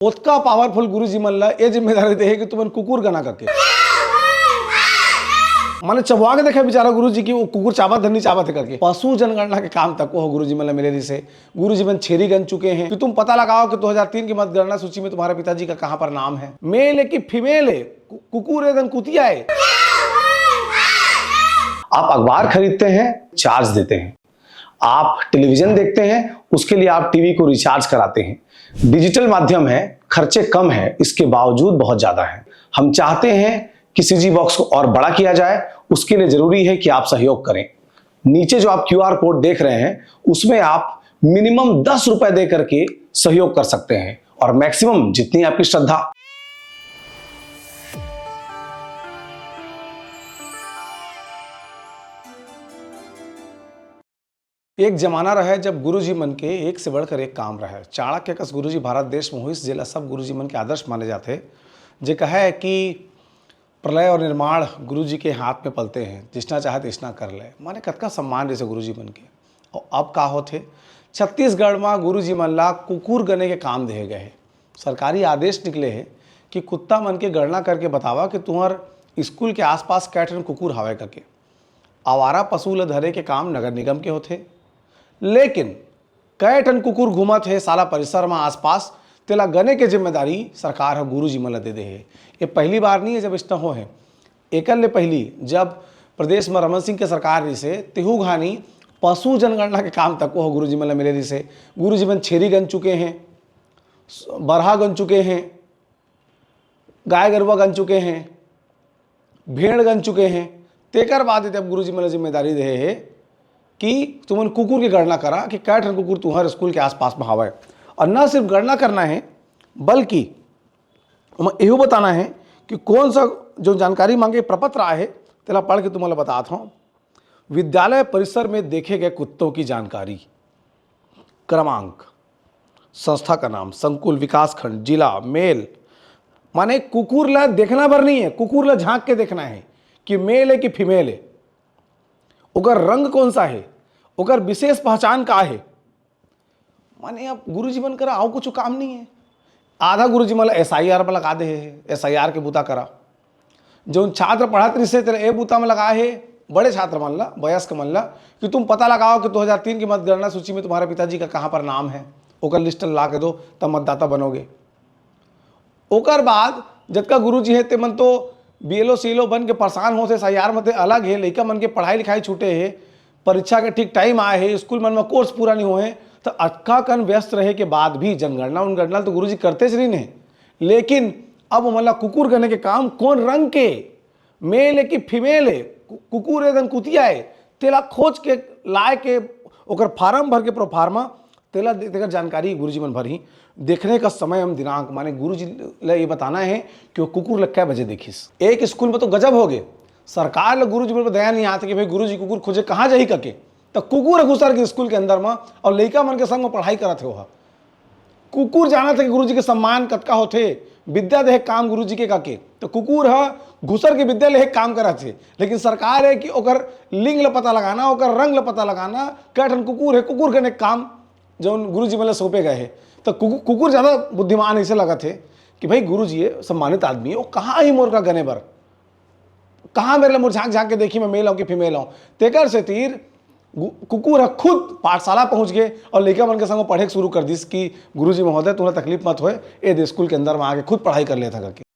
ओतका पावरफुल गुरुजी मन ला ये जिम्मेदारी दे है कि तुमन कुकुर गना करके माने चबवा के देखा बेचारा गुरुजी की वो कुकुर चावत धनी चावत है करके पशु जनगणना के काम तक वो गुरुजी मन मिले रही से गुरुजी मन छेरी गन चुके हैं कि तुम पता लगाओ कि 2003 की मतगणना सूची में तुम्हारे पिताजी का कहां पर नाम है, मेल है कि फीमेल है, कुकुर है कुतिया है। आप अखबार खरीदते हैं, चार्ज देते हैं, आप टेलीविजन देखते हैं, उसके लिए आप टीवी को रिचार्ज कराते हैं। डिजिटल माध्यम है, खर्चे कम है, इसके बावजूद बहुत ज्यादा है। हम चाहते हैं कि सीजी बॉक्स को और बड़ा किया जाए, उसके लिए जरूरी है कि आप सहयोग करें। नीचे जो आप क्यूआर कोड देख रहे हैं उसमें आप मिनिमम 10 रुपए दे करके सहयोग कर सकते हैं और मैक्सिमम जितनी आपकी श्रद्धा। एक जमाना रहे जब गुरुजी मन के एक से बढ़कर एक काम रहे। चाणक्य कस गुरुजी भारत देश मोहिश जिला सब गुरुजी मन के आदर्श माने जाते। जे कहा है कि प्रलय और निर्माण गुरुजी के हाथ में पलते हैं, जिसना चाहे तिसना कर ले। माने कतका सम्मान जैसे गुरुजी मन के। और अब का होते छत्तीसगढ़ में गुरुजी मन ला कुकुर गने के काम दिए गए। सरकारी आदेश निकले हैं कि कुत्ता मन के गणना करके बतावा कि तुम्हार स्कूल के आसपास कै ठन कुकुर हवे करके। आवारा पशु ल धरे के काम नगर निगम के होते, लेकिन कै ठन कुकुर घूमत है साला परिसर में आसपास, तेला गने के जिम्मेदारी सरकार है गुरुजी मन दे दे है। ये पहली बार नहीं है जब इतना हो है। एकल ले पहली जब प्रदेश में रमन सिंह के सरकार रही से तेहू घानी पशु जनगणना के काम तक वो गुरुजी मन मिले रही से। गुरुजी मन छेरी गन चुके हैं, बरहा गन चुके हैं, गाय गरुआ गन चुके हैं, भेड़ गन चुके हैं। तेकर बाद जब गुरुजी मन जिम्मेदारी दे है कि तुमन कुकुर की गणना करा कि कै ठन कुकुर तुम्हारे स्कूल के आसपास में हवा है। और न सिर्फ गणना करना है बल्कि यही बताना है कि कौन सा जो जानकारी मांगे प्रपत्र आए तेला पढ़ के तुम्हें बताता हूँ। विद्यालय परिसर में देखे गए कुत्तों की जानकारी, क्रमांक, संस्था का नाम, संकुल, विकास खंड, जिला, मेल। माने कुकुर ला देखना भर नहीं है, कुकुर ला झांक के देखना है कि मेल है कि फीमेल है, उगर रंग कौन सा है, उगर विशेष पहचान का है। माने अब गुरुजी मन करा आओ कुछ काम नहीं है। आधा गुरुजी मन SIR में लगा दे है, SIR के बूता करा। जो छात्र पढ़त रही से तेरा ए बूता में लगाए है बड़े छात्र मन ला, वयस्क मन ला कि तुम पता लगाओ कि 2003 की मतगणना सूची में तुम्हारे पिताजी का कहाँ पर नाम है, ओकर लिस्ट ला के दो तब मतदाता बनोगे। ओकर बाद जतका गुरुजी है ते मन तो BLO CLO बन के परेशान हो से SIR में अलग है। लड़का मन के पढ़ाई लिखाई छूटे है, परीक्षा के ठीक टाइम आए है, स्कूल मन में कोर्स पूरा नहीं हुए, तो अक्का कन व्यस्त रहे के बाद भी जनगणना उनगणना तो गुरुजी करते ही नहीं। लेकिन अब मतलब कुकुर करने के काम कौन रंग के, मेल है कि फीमेल है, कुकुर है कुतिया है, तेला खोज के लाए के ओकर फार्म भर के प्रोफार्मा तेला देकर जानकारी गुरुजी मन भर ही। देखने का समय हम दिनांक माने गुरुजी ले ये बताना है कि वो कुकुर लग कै बजे देखिस। एक स्कूल में तो गजब हो गए, सरकार ले गुरुजी मन पर दया नहीं आती कि भाई गुरुजी कुकुर खोजे कहाँ जाही करके, तो कुकुर घुसर के स्कूल के अंदर में और लड़का मन के संग में पढ़ाई करत हो। कुकुर जाना था कि गुरुजी के सम्मान कतका होते, विद्या दे काम गुरुजी के काके, तो कुकुर घुसर के विद्या ले काम करा थे। लेकिन सरकार है कि ओकर लिंग ल पता लगाना, ओकर रंग ल पता लगाना, कैठन कुकुर है, कुकुर के काम जो गुरुजी मन सौंपे गए हैं। तो कुकुर ज़्यादा बुद्धिमान ऐसे लगा थे कि भाई गुरुजी है सम्मानित आदमी है, वो कहाँ ही मोर का गने बर, कहाँ मेरे मोर झाँक झाँक के देखी मैं मेल आऊँ कि फीमेल आऊँ। तेकर से तीर कुकुर खुद पाठशाला पहुंच गए और लड़का मन के संग पढ़े शुरू कर दी कि गुरुजी महोदय तुम्हें तकलीफ मत होए, ए स्कूल के अंदर में आके खुद पढ़ाई कर लेता करके।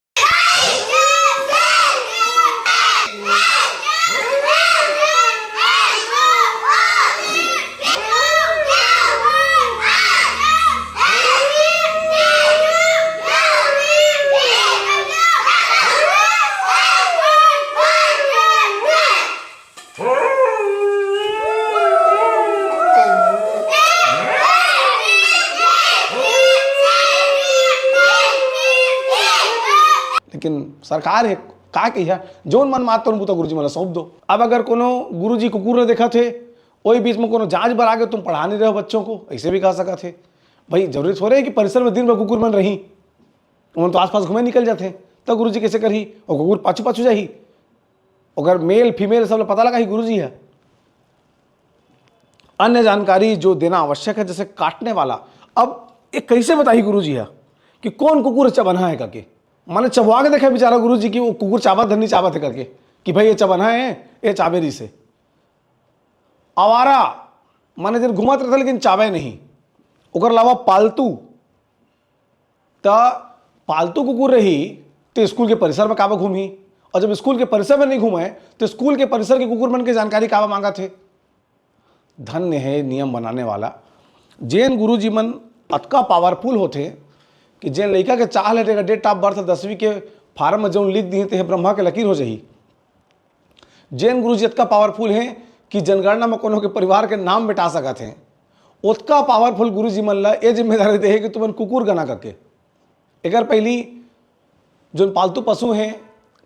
लेकिन सरकार है का कहिया जोन मन मात तो गुरुजी मन सौंप दो। अब अगर कोनो गुरुजी कुकुर ने देखा थे वही बीच में कोनो जांच बर आगे तुम पढ़ा नहीं रहे हो बच्चों को, ऐसे भी कहा सका थे। भाई जरूरी थोड़े कि परिसर में दिन भर कुकुर मन रही, उन तो आसपास घूमे निकल जाते तो गुरुजी कैसे करही, और कुकुर पाछू पाछू जाही, अगर मेल फीमेल सब पता लगा ही गुरुजी है। अन्य जानकारी जो देना आवश्यक है जैसे काटने वाला, अब ये कैसे बताई गुरुजी है कि कौन कुकुर चबन्हा है करके, माने चबवा के देखे बेचारा गुरु जी की वो कुकुर चाबत धरनी चाबत है करके कि भाई ये चबन्हा है, ये चाबेरी से। आवारा माने जन घुमत रहता लेकिन चाबे नहीं। ओकर अलावा पालतू, तो पालतू कुकुर रही तो स्कूल के परिसर में काबा घूमी, और जब स्कूल के परिसर में नहीं घूमे तो स्कूल के परिसर के कुकुर मन के जानकारी काबा मांगा थे। धन्य है नियम बनाने वाला। जैन गुरु जी मन अतका पावरफुल होते कि जैन लड़का के चाह लेते डेट ऑफ बर्थ 10वीं के फार्म में जो लिख दिए थे ब्रह्मा के लकीर हो जाही। जैन गुरु जी अतका पावरफुल हैं कि जनगणना में कोनो के परिवार के नाम मिटा सकत हैं। उतका पावरफुल गुरु जी मन ला ये जिम्मेदारी दे कि तुमन कुकुर गना करके। एक पहली जो पालतू पशु हैं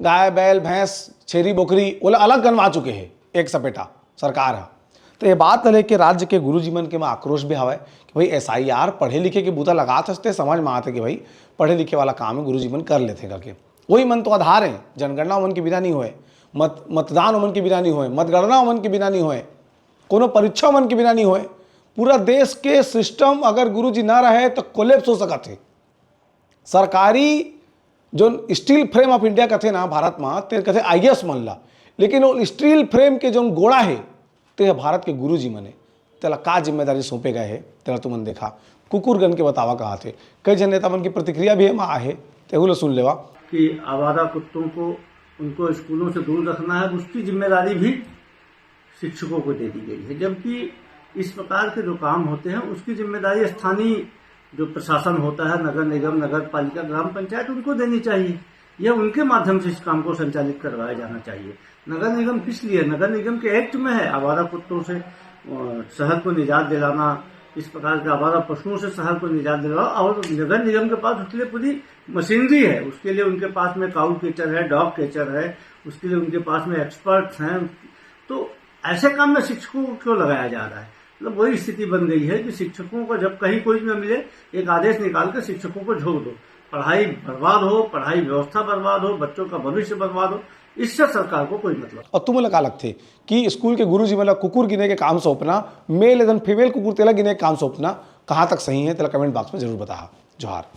गाय बैल भैंस छेरी बोकरी वो अलग गनवा चुके हैं एक सपेटा सरकार है। तो ये बात है कि राज्य के गुरु जी मन के में आक्रोश भी हवा कि भाई SIR पढ़े लिखे के बूता लगा थे, समझ में आते कि भाई पढ़े लिखे वाला काम है गुरु जी मन कर लेते करके। वही मन तो आधार है, जनगणना उमन के बिना नहीं होए, मतदान उमन के बिना नहीं होए, मतगणना उमन के बिना नहीं होए, कोनो परीक्षा उमन के बिना नहीं होए। पूरा देश के सिस्टम अगर गुरु जी ना रहे तो कोलेप्स हो सकत है। सरकारी जो स्टील फ्रेम ऑफ इंडिया कथे ना भारत में ते कथे IAS मन ला, लेकिन वो स्टील फ्रेम के जो गोड़ा है ते भारत के गुरु जी मने तेला का जिम्मेदारी सौंपे गए है तेला तुमन देखा। कुकुरगन के बतावा कहा थे, कई जन नेता मन की प्रतिक्रिया भी हम आहे तेहुल सुन लेवा कि आवारा कुत्तों को उनको स्कूलों से दूर रखना है, उसकी जिम्मेदारी भी शिक्षकों को दे दी गई है। जबकि इस प्रकार के जो काम होते हैं उसकी जिम्मेदारी स्थानीय जो प्रशासन होता है, नगर निगम, नगर पालिका, ग्राम पंचायत, उनको देनी चाहिए। यह उनके माध्यम से इस काम को संचालित करवाया जाना चाहिए। नगर निगम किस लिए? नगर निगम के एक्ट में है आवारा कुत्तों से शहर को निजात दिलाना, इस प्रकार के आवारा पशुओं से शहर को निजात दिलाना। और नगर निगम के पास उसके लिए पूरी मशीनरी है, उसके लिए उनके पास में काऊ कैचर है, डॉग कैचर है, उसके लिए उनके पास में एक्सपर्ट्स हैं। तो ऐसे काम में शिक्षकों को क्यों लगाया जा रहा है? मतलब वही स्थिति बन गई है कि शिक्षकों को जब कहीं कोई न मिले एक आदेश निकाल कर शिक्षकों को झोंक दो, पढ़ाई बर्बाद हो, पढ़ाई व्यवस्था बर्बाद हो, बच्चों का भविष्य बर्बाद हो, इससे सरकार को कोई मतलब। और तुम लगा लगते कि स्कूल के गुरु जी मतलब कुकुर गिने के काम सौंपना, मेल एवं फीमेल कुकुर तेला गिने के काम सौंपना कहाँ तक सही है तेला कमेंट बॉक्स में जरूर बता। जोहार।